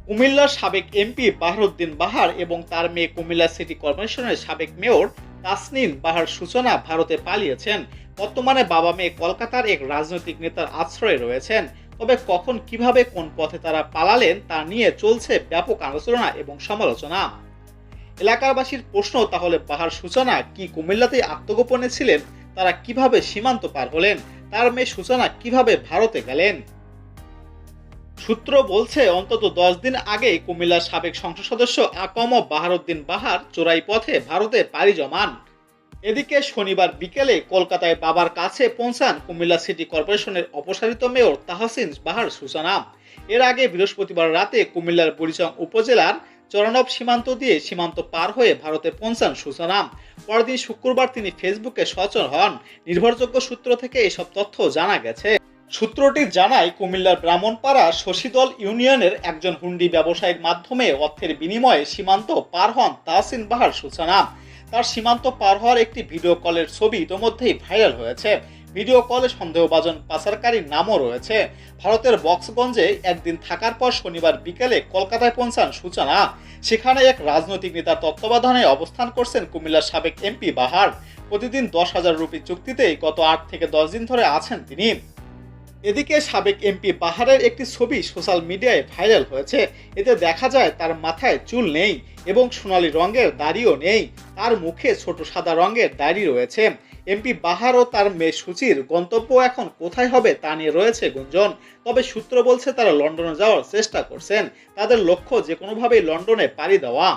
কুমিল্লার সাবেক এমপি বাহারউদ্দিন বাহার এবং তার মেয়ে কুমিল্লা সিটি কর্পোরেশনের সাবেক মেয়র তাসনিম বাহার সূচনা ভারতে পালিয়েছেন। বর্তমানে বাবা মেয়ে কলকাতার এক রাজনৈতিক নেতার আশ্রয়ে রয়েছেন। তবে কখন, কিভাবে, কোন পথে তারা পালালেন তা নিয়ে চলছে ব্যাপক আলোচনা এবং সমালোচনা। এলাকাবাসীর প্রশ্ন, তাহলে বাহার সূচনা কি কুমিল্লাতেই আত্মগোপনে ছিলেন? তারা কিভাবে সীমান্ত পার হলেন? তার মেয়ে সূচনা কিভাবে ভারতে গেলেন? সূত্র বলছে, অন্তত 10 দিন আগেই কুমিল্লার সাবেক সংসদ সদস্য আকম বাহারউদ্দিন বাহার চোরাই পথে ভারতে পাড়ি জমান। এদিকে শনিবার বিকেলে কলকাতায় বাবার কাছে পৌঁছান কুমিল্লা সিটি কর্পোরেশনের অপসারিত মেয়র তাহসিন বাহার সূচনা। এর আগে বৃহস্পতিবার রাতে কুমিল্লার বুড়িচং উপজেলার চরণব সীমান্ত দিয়ে সীমান্ত পার হয়ে ভারতে পৌঁছান সূচনা। পরদিন শুক্রবার তিনি ফেসবুকে সচল হন। নির্ভরযোগ্য সূত্র থেকে এসব তথ্য জানা গেছে। সূত্রটি জানায়, কুমিল্লার ব্রাহ্মণপাড়া শশীদল ইউনিয়নের একজন হুন্ডি ব্যবসায়ীর মাধ্যমে অর্থের বিনিময়ে সীমান্ত পার হন তাহসিন বাহার সূচনা। তার সীমান্ত পার হওয়ার একটি ভিডিও কলের ছবি ইতোমধ্যেই ভাইরাল হয়েছে। ভিডিও কলে সন্দেহভাজন পাচারকারীর নামও রয়েছে। ভারতের বক্সগঞ্জে একদিন থাকার পর শনিবার বিকেলে কলকাতায় পৌঁছান সূচনা। সেখানে এক রাজনৈতিক নেতার তত্ত্বাবধানে অবস্থান করছেন কুমিল্লার সাবেক এমপি বাহার। প্রতিদিন 10,000 রুপি চুক্তিতেই গত 8 থেকে 10 দিন ধরে আছেন তিনি। এদিকে সাবেক এমপি বাহারের একটি ছবি সোশ্যাল মিডিয়ায় ভাইরাল হয়েছে। এতে দেখা যায় তার মাথায় চুল নেই এবং সোনালী রঙের দাড়িও নেই। তার মুখে ছোট সাদা রঙের দাড়ি রয়েছে। এমপি বাহার ও তার মেয়ে সুচির গন্তব্য এখন কোথায় হবে তা নিয়ে রয়েছে গুঞ্জন। তবে সূত্র বলছে তারা লন্ডনে যাওয়ার চেষ্টা করছেন। তাদের লক্ষ্য যে কোনোভাবেই লন্ডনে পাড়ি দেওয়া।